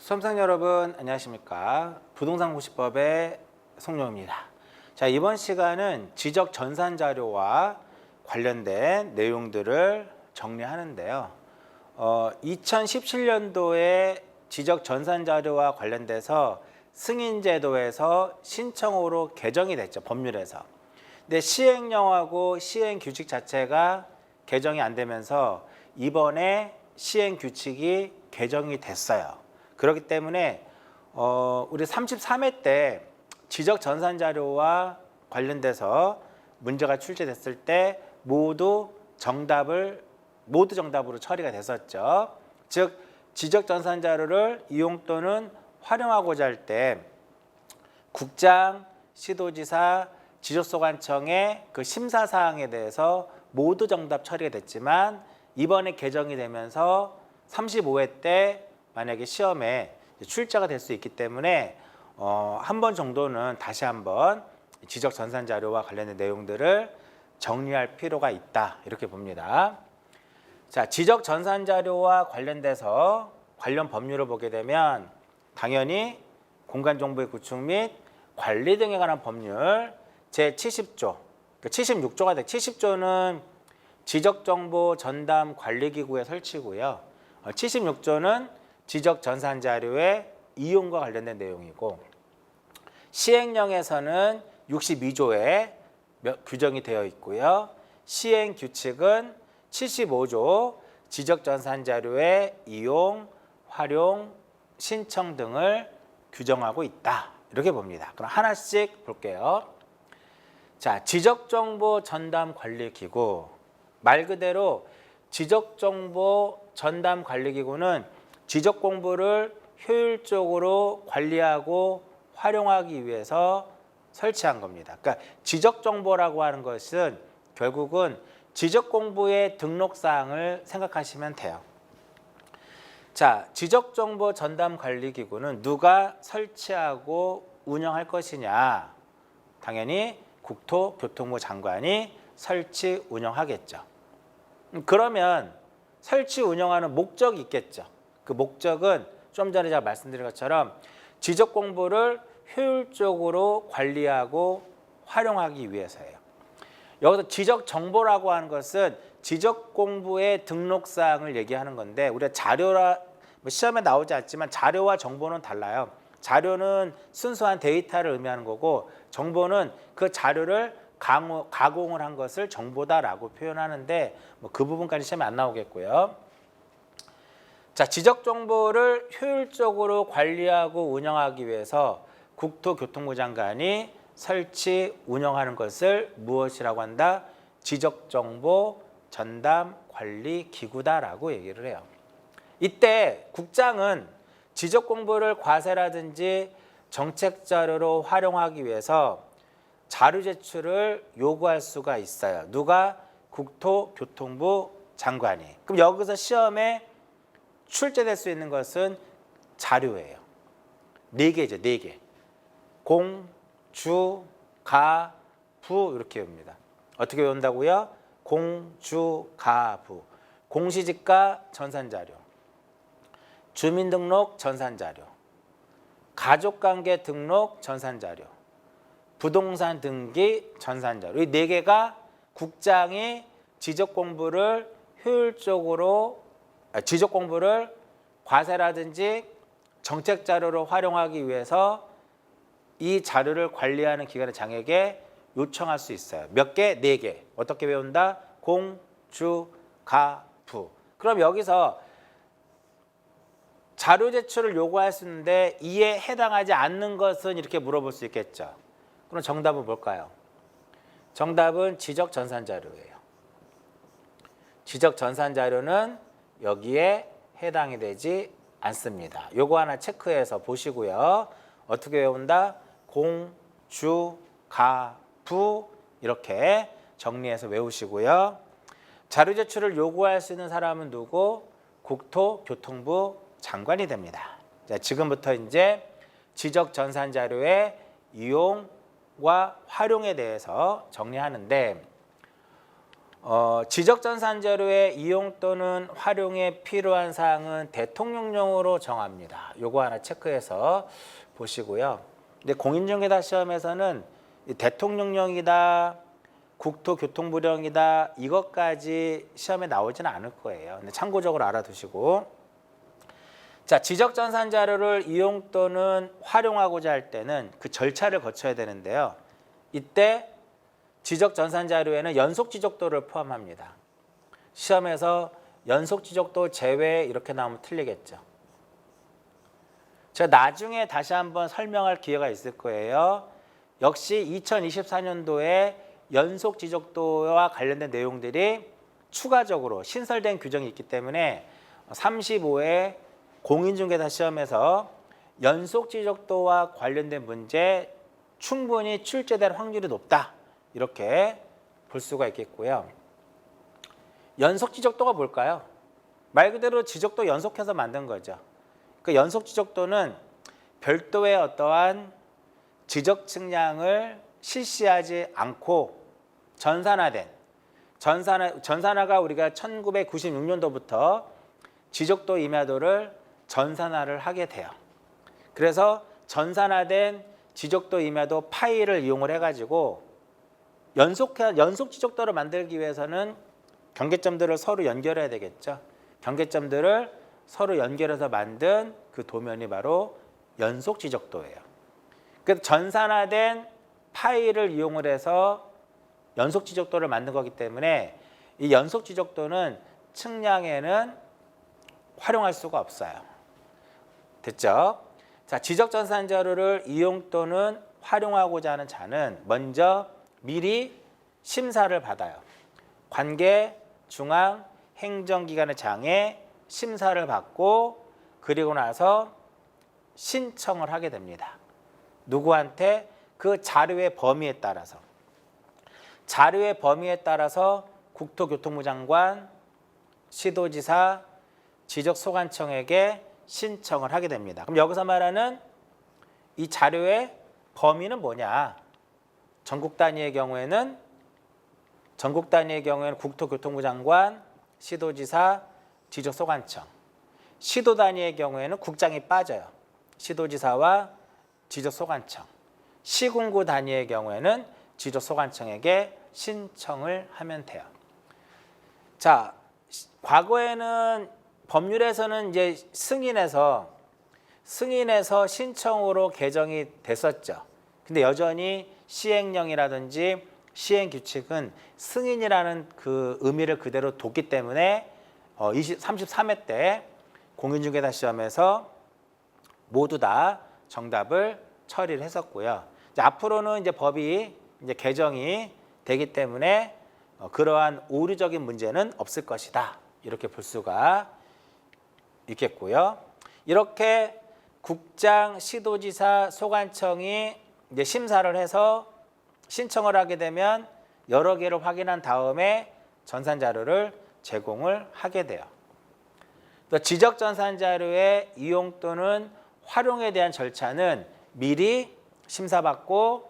수험생 여러분 안녕하십니까. 부동산 공시법의 송룡입니다. 자, 이번 시간은 지적 전산 자료와 관련된 내용들을 정리하는데요. 2017년도에 지적 전산 자료와 관련돼서 승인제도에서 신청으로 개정이 됐죠. 법률에서. 근데 시행령하고 시행규칙 자체가 개정이 안 되면서 이번에 시행규칙이 개정이 됐어요. 그렇기 때문에 우리 33회 때 지적 전산 자료와 관련돼서 문제가 출제됐을 때 모두 정답으로 처리가 됐었죠. 즉 지적 전산 자료를 이용 또는 활용하고자 할 때 국장, 시도지사, 지적소관청의 그 심사 사항에 대해서 모두 정답 처리가 됐지만 이번에 개정이 되면서 35회 때 만약에 시험에 출제가 될 수 있기 때문에 한 번 정도는 다시 한번 지적 전산 자료와 관련된 내용들을 정리할 필요가 있다 이렇게 봅니다. 자, 지적 전산 자료와 관련돼서 관련 법률을 보게 되면 당연히 공간정보의 구축 및 관리 등에 관한 법률 제70조, 76조가 돼. 70조는 지적정보 전담 관리기구의 설치고요. 76조는 지적 전산 자료의 이용과 관련된 내용이고 시행령에서는 62조에 규정이 되어 있고요. 시행 규칙은 75조 지적 전산 자료의 이용, 활용, 신청 등을 규정하고 있다. 이렇게 봅니다. 그럼 하나씩 볼게요. 자, 지적정보 전담 관리기구. 말 그대로 지적정보 전담 관리기구는 지적 공부를 효율적으로 관리하고 활용하기 위해서 설치한 겁니다. 그러니까 지적 정보라고 하는 것은 결국은 지적 공부의 등록 사항을 생각하시면 돼요. 자, 지적 정보 전담 관리 기구는 누가 설치하고 운영할 것이냐? 당연히 국토교통부 장관이 설치 운영하겠죠. 그러면 설치 운영하는 목적이 있겠죠. 그 목적은 좀 전에 제가 말씀드린 것처럼 지적 공부를 효율적으로 관리하고 활용하기 위해서예요. 여기서 지적 정보라고 하는 것은 지적 공부의 등록 사항을 얘기하는 건데 우리가 자료라 시험에 나오지 않지만 자료와 정보는 달라요. 자료는 순수한 데이터를 의미하는 거고 정보는 그 자료를 가공을 한 것을 정보다라고 표현하는데 그 부분까지 시험에 안 나오겠고요. 자, 지적 정보를 효율적으로 관리하고 운영하기 위해서 국토교통부 장관이 설치 운영하는 것을 무엇이라고 한다? 지적 정보 전담 관리 기구다라고 얘기를 해요. 이때 국장은 지적 공부를 과세라든지 정책 자료로 활용하기 위해서 자료 제출을 요구할 수가 있어요. 누가? 국토교통부 장관이. 그럼 여기서 시험에 출제될 수 있는 것은 자료예요. 4개죠. 4개. 공, 주, 가, 부 이렇게 외웁니다. 어떻게 외운다고요? 공, 주, 가, 부. 공시지가 전산자료, 주민등록 전산자료, 가족관계 등록 전산자료, 부동산 등기 전산자료. 이 4개가 국장이 지적 공부를 효율적으로 지적 공부를 과세라든지 정책 자료로 활용하기 위해서 이 자료를 관리하는 기관의 장에게 요청할 수 있어요. 몇 개? 4개. 어떻게 외운다? 공, 주, 가, 부. 그럼 여기서 자료 제출을 요구할 수 있는데 이에 해당하지 않는 것은 이렇게 물어볼 수 있겠죠. 그럼 정답은 뭘까요? 정답은 지적 전산 자료예요. 지적 전산 자료는 여기에 해당이 되지 않습니다. 요거 하나 체크해서 보시고요. 어떻게 외운다? 공, 주, 가, 부 이렇게 정리해서 외우시고요. 자료 제출을 요구할 수 있는 사람은 누구? 국토교통부 장관이 됩니다. 자, 지금부터 이제 지적 전산 자료의 이용과 활용에 대해서 정리하는데 지적 전산 자료의 이용 또는 활용에 필요한 사항은 대통령령으로 정합니다. 요거 하나 체크해서 보시고요. 근데 공인중개사 시험에서는 대통령령이다, 국토교통부령이다 이것까지 시험에 나오지는 않을 거예요. 근데 참고적으로 알아두시고, 자, 지적 전산 자료를 이용 또는 활용하고자 할 때는 그 절차를 거쳐야 되는데요. 이때 지적 전산 자료에는 연속 지적도를 포함합니다. 시험에서 연속 지적도 제외 이렇게 나오면 틀리겠죠. 제가 나중에 다시 한번 설명할 기회가 있을 거예요. 역시 2024년도에 연속 지적도와 관련된 내용들이 추가적으로 신설된 규정이 있기 때문에 35회 공인중개사 시험에서 연속 지적도와 관련된 문제 충분히 출제될 확률이 높다. 이렇게 볼 수가 있겠고요. 연속 지적도가 뭘까요? 말 그대로 지적도 연속해서 만든 거죠. 그 연속 지적도는 별도의 어떠한 지적 측량을 실시하지 않고 전산화가 우리가 1996년도부터 지적도 임야도를 전산화를 하게 돼요. 그래서 전산화된 지적도 임야도 파일을 이용을 해가지고 연속 지적도를 만들기 위해서는 경계점들을 서로 연결해야 되겠죠. 경계점들을 서로 연결해서 만든 그 도면이 바로 연속 지적도예요. 그래서 전산화된 파일을 이용을 해서 연속 지적도를 만든 거기 때문에 이 연속 지적도는 측량에는 활용할 수가 없어요. 됐죠? 자, 지적 전산 자료를 이용 또는 활용하고자 하는 자는 먼저 미리 심사를 받아요. 관계, 중앙, 행정기관의 장에 심사를 받고 그리고 나서 신청을 하게 됩니다. 누구한테? 그 자료의 범위에 따라서. 자료의 범위에 따라서 국토교통부 장관, 시도지사, 지적소관청에게 신청을 하게 됩니다. 그럼 여기서 말하는 이 자료의 범위는 뭐냐? 전국 단위의 경우에는 국토교통부 장관, 시도지사, 지적소관청. 시도 단위의 경우에는 국장이 빠져요. 시도지사와 지적소관청. 시군구 단위의 경우에는 지적소관청에게 신청을 하면 돼요. 자, 과거에는 법률에서는 이제 승인해서 신청으로 개정이 됐었죠. 근데 여전히 시행령이라든지 시행규칙은 승인이라는 그 의미를 그대로 뒀기 때문에 33회 때 공인중개사 시험에서 모두 다 정답을 처리를 했었고요. 이제 앞으로는 이제 법이 이제 개정이 되기 때문에 그러한 오류적인 문제는 없을 것이다. 이렇게 볼 수가 있겠고요. 이렇게 국장, 시도지사, 소관청이 이제 심사를 해서 신청을 하게 되면 여러 개를 확인한 다음에 전산 자료를 제공을 하게 돼요. 또 지적 전산 자료의 이용 또는 활용에 대한 절차는 미리 심사받고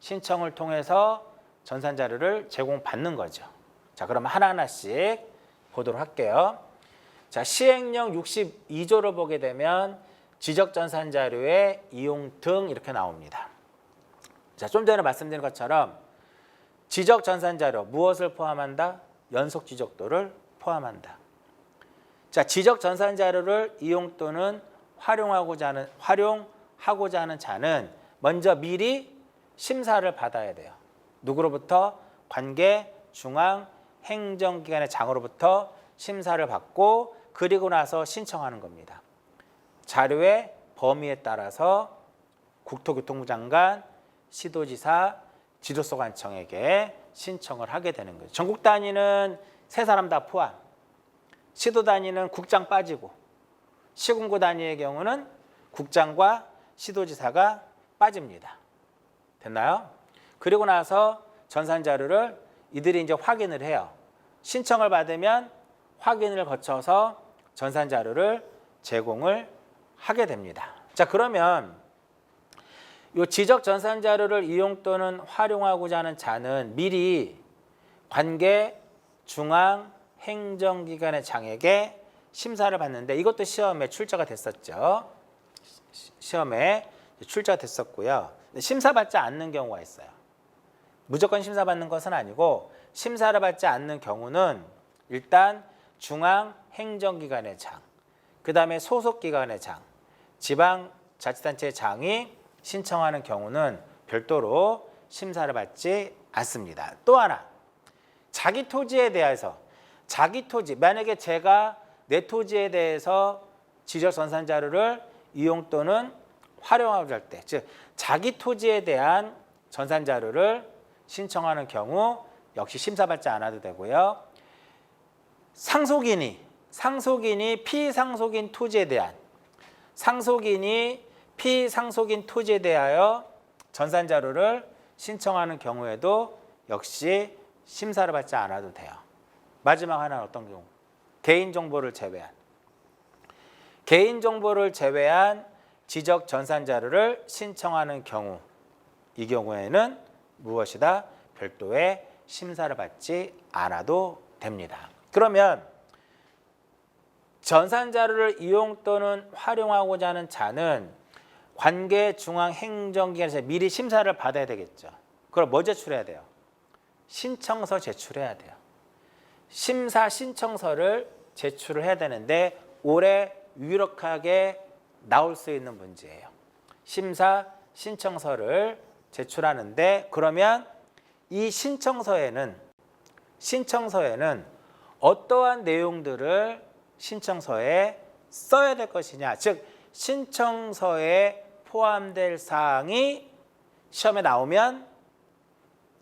신청을 통해서 전산 자료를 제공받는 거죠. 자, 그러면 하나하나씩 보도록 할게요. 자, 시행령 62조를 보게 되면 지적 전산 자료의 이용 등 이렇게 나옵니다. 자, 좀 전에 말씀드린 것처럼 지적 전산 자료 무엇을 포함한다? 연속 지적도를 포함한다. 자, 지적 전산 자료를 이용 또는 활용하고자 하는 자는 먼저 미리 심사를 받아야 돼요. 누구로부터? 관계, 중앙, 행정기관의 장으로부터 심사를 받고 그리고 나서 신청하는 겁니다. 자료의 범위에 따라서 국토교통부 장관, 시도지사, 지적소관청에게 신청을 하게 되는 거죠. 전국 단위는 세 사람 다 포함, 시도 단위는 국장 빠지고 시군구 단위의 경우는 국장과 시도지사가 빠집니다. 됐나요? 그리고 나서 전산 자료를 이들이 이제 확인을 해요. 신청을 받으면 확인을 거쳐서 전산 자료를 제공을 하게 됩니다. 자, 그러면 이 지적 전산 자료를 이용 또는 활용하고자 하는 자는 미리 관계, 중앙행정기관의 장에게 심사를 받는데 이것도 시험에 출제가 됐었죠. 시험에 출제가 됐었고요. 심사받지 않는 경우가 있어요. 무조건 심사받는 것은 아니고 심사를 받지 않는 경우는 일단 중앙행정기관의 장, 그 다음에 소속기관의 장, 지방자치단체의 장이 신청하는 경우는 별도로 심사를 받지 않습니다. 또 하나, 자기 토지에 대해서 자기 토지, 만약에 제가 내 토지에 대해서 지적전산 자료를 이용 또는 활용하고자 할 때, 즉 자기 토지에 대한 전산 자료를 신청하는 경우 역시 심사받지 않아도 되고요. 상속인이 피상속인 토지에 대한 피상속인 토지에 대하여 전산 자료를 신청하는 경우에도 역시 심사를 받지 않아도 돼요. 마지막 하나는 어떤 경우? 개인정보를 제외한 지적 전산 자료를 신청하는 경우, 이 경우에는 무엇이다? 별도의 심사를 받지 않아도 됩니다. 그러면 전산 자료를 이용 또는 활용하고자 하는 자는 관계 중앙행정기관에서 미리 심사를 받아야 되겠죠. 그럼 뭐 제출해야 돼요? 신청서 제출해야 돼요. 심사 신청서를 제출을 해야 되는데 올해 유력하게 나올 수 있는 문제예요. 심사 신청서를 제출하는데 그러면 이 신청서에는 어떠한 내용들을 신청서에 써야 될 것이냐, 즉 신청서에 포함될 사항이 시험에 나오면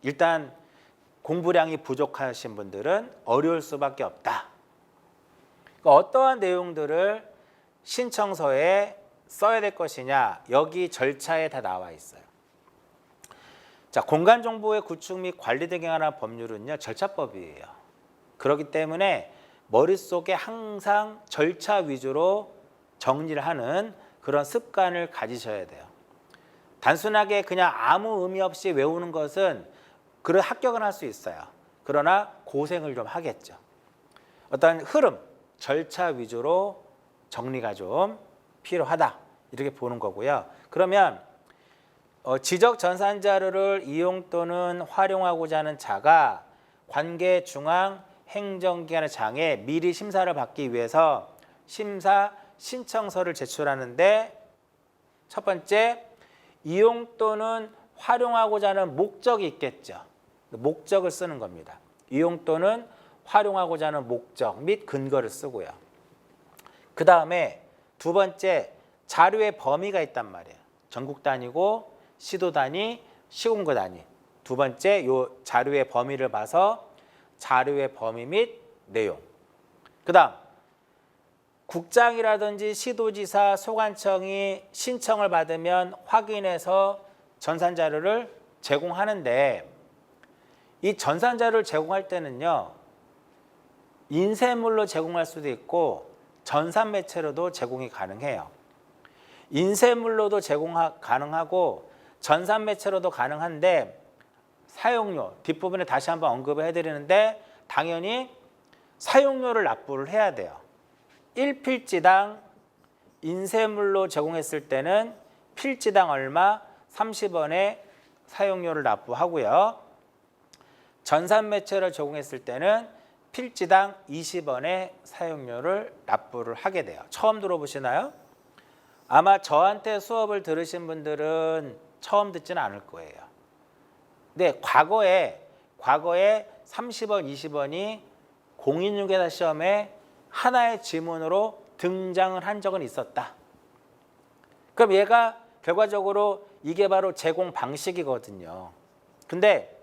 일단 공부량이 부족하신 분들은 어려울 수밖에 없다. 그러니까 어떠한 내용들을 신청서에 써야 될 것이냐, 여기 절차에 다 나와 있어요. 자, 공간정보의 구축 및 관리 등에 관한 법률은요, 절차법이에요. 그렇기 때문에 머릿속에 항상 절차 위주로 정리를 하는 그런 습관을 가지셔야 돼요. 단순하게 그냥 아무 의미 없이 외우는 것은 그런 합격은 할 수 있어요. 그러나 고생을 좀 하겠죠. 어떤 흐름, 절차 위주로 정리가 좀 필요하다. 이렇게 보는 거고요. 그러면 지적 전산 자료를 이용 또는 활용하고자 하는 자가 관계 중앙 행정기관의 장에 미리 심사를 받기 위해서 심사 신청서를 제출하는데 첫 번째, 이용 또는 활용하고자 하는 목적이 있겠죠. 목적을 쓰는 겁니다. 이용 또는 활용하고자 하는 목적 및 근거를 쓰고요. 그 다음에 두 번째, 자료의 범위가 있단 말이에요. 전국 단위고 시도 단위, 시군구 단위. 두 번째, 요 자료의 범위를 봐서 자료의 범위 및 내용. 그 다음, 국장이라든지 시도지사, 소관청이 신청을 받으면 확인해서 전산자료를 제공하는데 이 전산자료를 제공할 때는요, 인쇄물로 제공할 수도 있고 전산매체로도 제공이 가능해요. 인쇄물로도 제공 가능하고 전산매체로도 가능한데 사용료, 뒷부분에 다시 한번 언급을 해드리는데 당연히 사용료를 납부를 해야 돼요. 1필지당 인쇄물로 제공했을 때는 필지당 얼마? 30원의 사용료를 납부하고요. 전산매체를 제공했을 때는 필지당 20원의 사용료를 납부를 하게 돼요. 처음 들어보시나요? 아마 저한테 수업을 들으신 분들은 처음 듣지는 않을 거예요. 근데 과거에 30원, 20원이 공인중개사 시험에 하나의 지문으로 등장을 한 적은 있었다. 그럼 얘가 결과적으로 이게 바로 제공 방식이거든요. 근데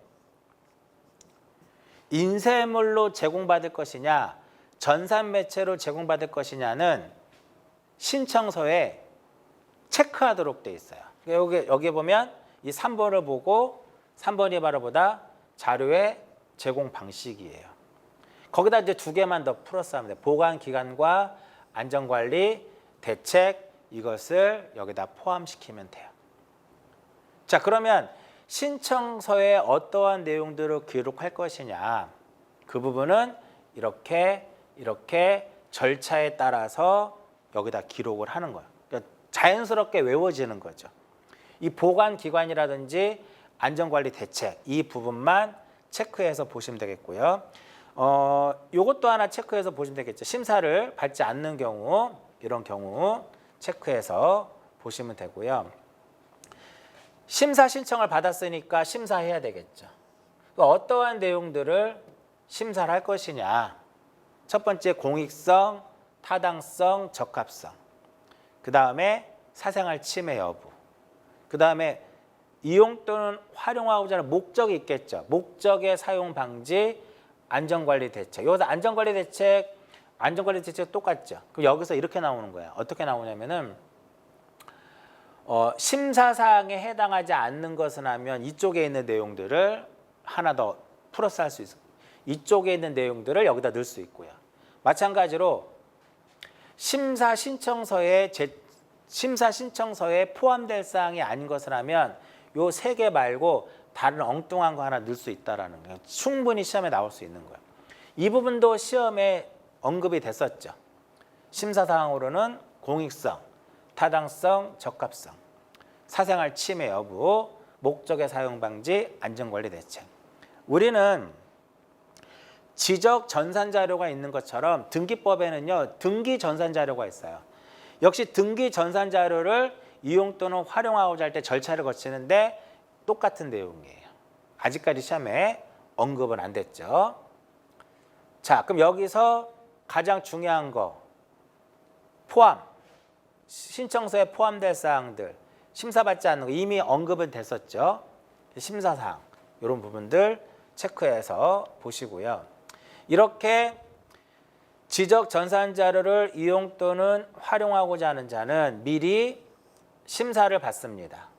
인쇄물로 제공받을 것이냐, 전산매체로 제공받을 것이냐는 신청서에 체크하도록 돼 있어요. 여기 보면 이 3번을 보고 3번이 바로 보다 자료의 제공 방식이에요. 거기다 이제 두 개만 더 플러스 하면 돼요. 보관 기간과 안전관리, 대책, 이것을 여기다 포함시키면 돼요. 자, 그러면 신청서에 어떠한 내용들을 기록할 것이냐. 그 부분은 이렇게 절차에 따라서 여기다 기록을 하는 거예요. 그러니까 자연스럽게 외워지는 거죠. 이 보관기관이라든지 안전관리 대책 이 부분만 체크해서 보시면 되겠고요. 요것도 하나 체크해서 보시면 되겠죠. 심사를 받지 않는 경우 이런 경우 체크해서 보시면 되고요. 심사 신청을 받았으니까 심사해야 되겠죠. 어떠한 내용들을 심사를 할 것이냐. 첫 번째 공익성, 타당성, 적합성. 그 다음에 사생활 침해 여부. 그 다음에 이용 또는 활용하고자 하는 목적이 있겠죠. 목적의 사용 방지, 안전관리 대책. 여기서 안전관리 대책 똑같죠. 그럼 여기서 이렇게 나오는 거예요. 어떻게 나오냐면은 심사사항에 해당하지 않는 것은 하면 이쪽에 있는 내용들을 하나 더 플러스 할 수 있어요. 이쪽에 있는 내용들을 여기다 넣을 수 있고요. 마찬가지로 심사 신청서에 포함될 사항이 아닌 것을 하면 요 세 개 말고 다른 엉뚱한 거 하나 넣을 수 있다라는 거예요. 충분히 시험에 나올 수 있는 거예요. 이 부분도 시험에 언급이 됐었죠. 심사 사항으로는 공익성, 타당성, 적합성, 사생활 침해 여부, 목적의 사용 방지, 안전관리 대책. 우리는 지적 전산 자료가 있는 것처럼 등기법에는요 등기 전산 자료가 있어요. 역시 등기 전산 자료를 이용 또는 활용하고자 할 때 절차를 거치는데 똑같은 내용이에요. 아직까지 시험에 언급은 안 됐죠. 자, 그럼 여기서 가장 중요한 거 포함, 신청서에 포함될 사항들, 심사받지 않는 거 이미 언급은 됐었죠. 심사사항 이런 부분들 체크해서 보시고요. 이렇게 지적 전산 자료를 이용 또는 활용하고자 하는 자는 미리 심사를 받습니다.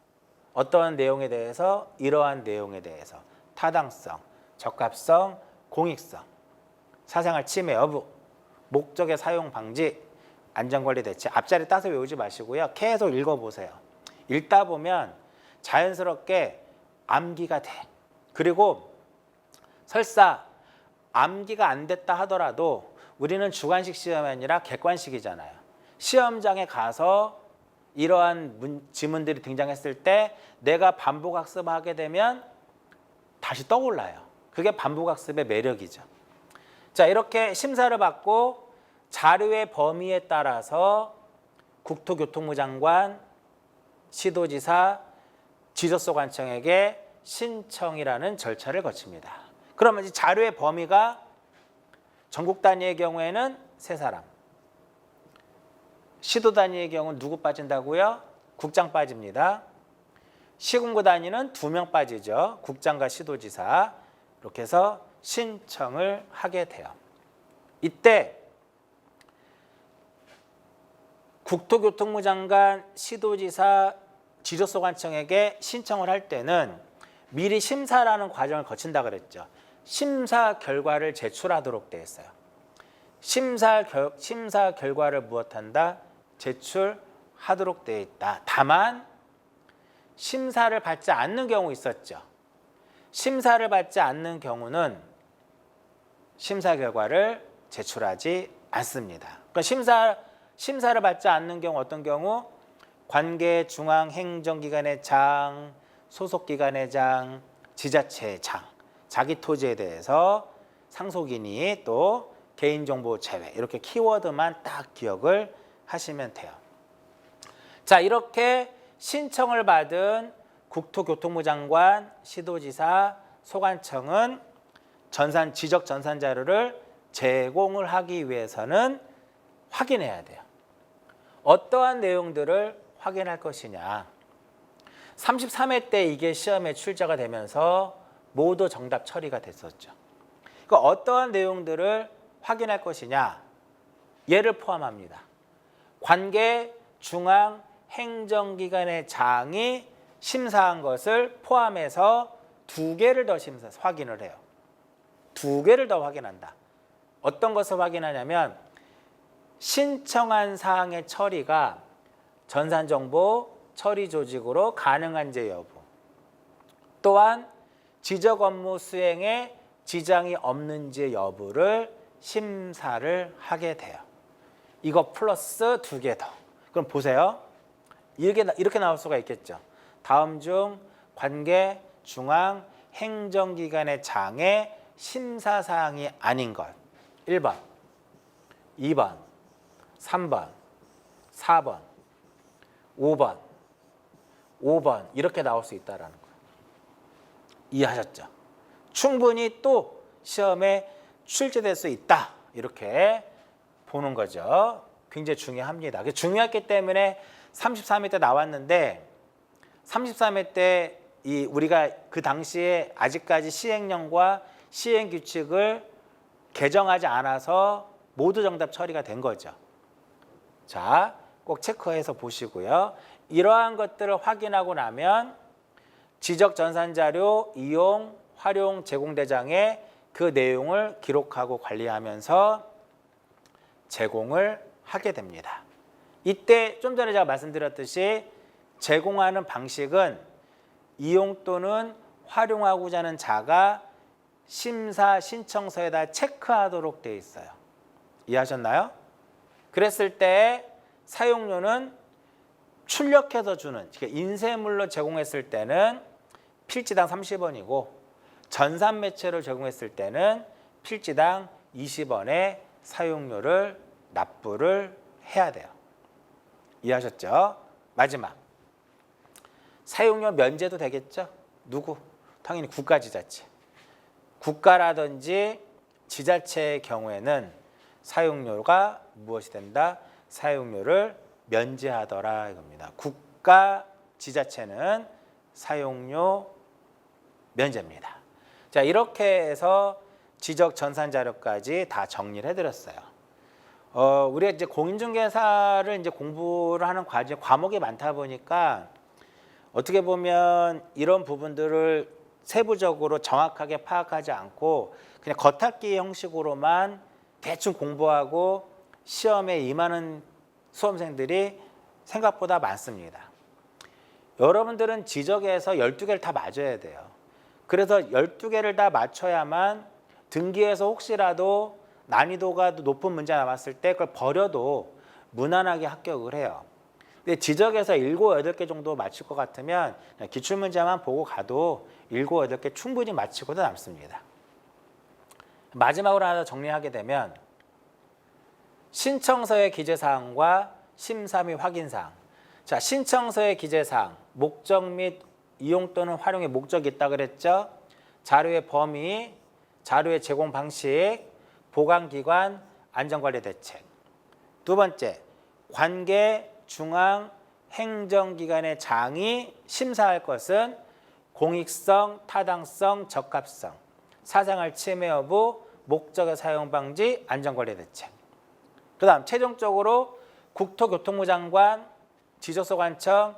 어떠한 내용에 대해서 이러한 내용에 대해서 타당성, 적합성, 공익성, 사생활 침해 여부, 목적의 사용 방지, 안전관리 대책. 앞자리 따서 외우지 마시고요. 계속 읽어보세요. 읽다 보면 자연스럽게 암기가 돼. 그리고 설사 암기가 안 됐다 하더라도 우리는 주관식 시험이 아니라 객관식이잖아요. 시험장에 가서 이러한 지문들이 등장했을 때 내가 반복학습하게 되면 다시 떠올라요. 그게 반복학습의 매력이죠. 자, 이렇게 심사를 받고 자료의 범위에 따라서 국토교통부 장관, 시도지사, 지적소관청에게 신청이라는 절차를 거칩니다. 그러면 이 자료의 범위가 전국 단위의 경우에는 3사람, 시도 단위의 경우는 누구 빠진다고요? 국장 빠집니다. 시군구 단위는 2명 빠지죠. 국장과 시도지사. 이렇게 해서 신청을 하게 돼요. 이때 국토교통부 장관, 시도지사, 지적소관청에게 신청을 할 때는 미리 심사라는 과정을 거친다 그랬죠. 심사 결과를 제출하도록 되어 있어요. 심사 결과를 무엇한다? 제출하도록 되어 있다. 다만 심사를 받지 않는 경우 있었죠. 심사를 받지 않는 경우는 심사 결과를 제출하지 않습니다. 그러니까 심사를 받지 않는 경우 어떤 경우? 관계 중앙행정기관의 장, 소속기관의 장, 지자체의 장, 자기 토지에 대해서 상속인이 또 개인정보 제외 이렇게 키워드만 딱 기억을 하시면 돼요. 자, 이렇게 신청을 받은 국토교통부 장관, 시도지사, 소관청은 지적 전산 자료를 제공을 하기 위해서는 확인해야 돼요. 어떠한 내용들을 확인할 것이냐. 33회 때 이게 시험에 출제가 되면서 모두 정답 처리가 됐었죠. 그러니까 어떠한 내용들을 확인할 것이냐. 얘를 포함합니다. 관계 중앙 행정기관의 장이 심사한 것을 포함해서 2개를 더 확인을 해요. 2개를 더 확인한다. 어떤 것을 확인하냐면 신청한 사항의 처리가 전산정보 처리 조직으로 가능한지 여부, 또한 지적 업무 수행에 지장이 없는지 여부를 심사를 하게 돼요. 이거 플러스 2개 더. 그럼 보세요. 이렇게 나올 수가 있겠죠. 다음 중 관계 중앙 행정기관의 장의 심사사항이 아닌 것. 1번, 2번, 3번, 4번, 5번 이렇게 나올 수 있다는 거예요. 이해하셨죠? 충분히 또 시험에 출제될 수 있다. 이렇게 보는 거죠. 굉장히 중요합니다. 중요했기 때문에 33회 때 나왔는데 33회 때 우리가 그 당시에 아직까지 시행령과 시행규칙을 개정하지 않아서 모두 정답 처리가 된 거죠. 자, 꼭 체크해서 보시고요. 이러한 것들을 확인하고 나면 지적전산자료 이용, 활용, 제공대장에 그 내용을 기록하고 관리하면서 제공을 하게 됩니다. 이때 좀 전에 제가 말씀드렸듯이 제공하는 방식은 이용 또는 활용하고자 하는 자가 심사 신청서에다 체크하도록 되어 있어요. 이해하셨나요? 그랬을 때 사용료는 출력해서 주는, 그러니까 인쇄물로 제공했을 때는 필지당 30원이고 전산 매체로 제공했을 때는 필지당 20원의 사용료를 납부를 해야 돼요. 이해하셨죠? 마지막. 사용료 면제도 되겠죠? 누구? 당연히 국가지자체. 국가라든지 지자체의 경우에는 사용료가 무엇이 된다? 사용료를 면제하더라 이겁니다. 국가, 지자체는 사용료 면제입니다. 자, 이렇게 해서 지적 전산 자료까지 다 정리를 해드렸어요. 우리가 이제 공인중개사를 이제 공부를 하는 과목이 많다 보니까 어떻게 보면 이런 부분들을 세부적으로 정확하게 파악하지 않고 그냥 겉핥기 형식으로만 대충 공부하고 시험에 임하는 수험생들이 생각보다 많습니다. 여러분들은 지적에서 12개를 다 맞아야 돼요. 그래서 12개를 다 맞춰야만 등기에서 혹시라도 난이도가 높은 문제가 나왔을 때 그걸 버려도 무난하게 합격을 해요. 근데 지적에서 7, 8개 정도 맞출 것 같으면 기출문제만 보고 가도 7, 8개 충분히 맞히고도 남습니다. 마지막으로 하나 정리하게 되면 신청서의 기재사항과 심사 및 확인사항. 자, 신청서의 기재사항, 목적 및 이용 또는 활용의 목적이 있다 그랬죠. 자료의 범위, 자료의 제공 방식, 보관기관, 안전관리 대책. 두 번째, 관계 중앙 행정기관의 장이 심사할 것은 공익성, 타당성, 적합성, 사생활 침해 여부, 목적의 사용 방지, 안전관리 대책. 그 다음 최종적으로 국토교통부 장관, 지적소관청,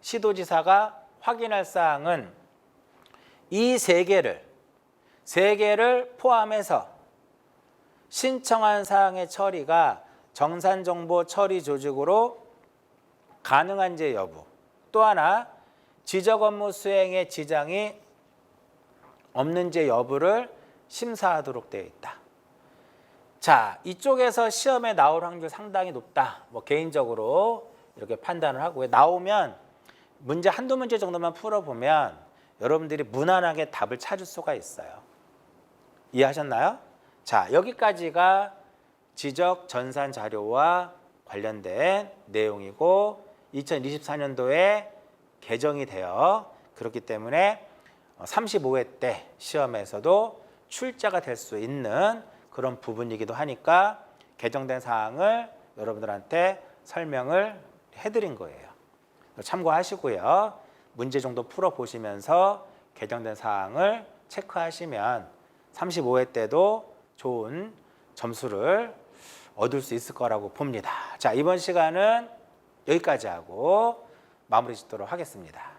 시도지사가 확인할 사항은 이 세 개를 포함해서 신청한 사항의 처리가 정산정보 처리 조직으로 가능한지 여부, 또 하나 지적 업무 수행에 지장이 없는지 여부를 심사하도록 되어 있다. 자, 이쪽에서 시험에 나올 확률 상당히 높다. 개인적으로 이렇게 판단을 하고요. 나오면 문제 한두 문제 정도만 풀어보면 여러분들이 무난하게 답을 찾을 수가 있어요. 이해하셨나요? 자, 여기까지가 지적 전산 자료와 관련된 내용이고 2024년도에 개정이 되어 그렇기 때문에 35회 때 시험에서도 출제가 될 수 있는 그런 부분이기도 하니까 개정된 사항을 여러분들한테 설명을 해드린 거예요. 참고하시고요. 문제 정도 풀어보시면서 개정된 사항을 체크하시면 35회 때도 좋은 점수를 얻을 수 있을 거라고 봅니다. 자, 이번 시간은 여기까지 하고 마무리 짓도록 하겠습니다.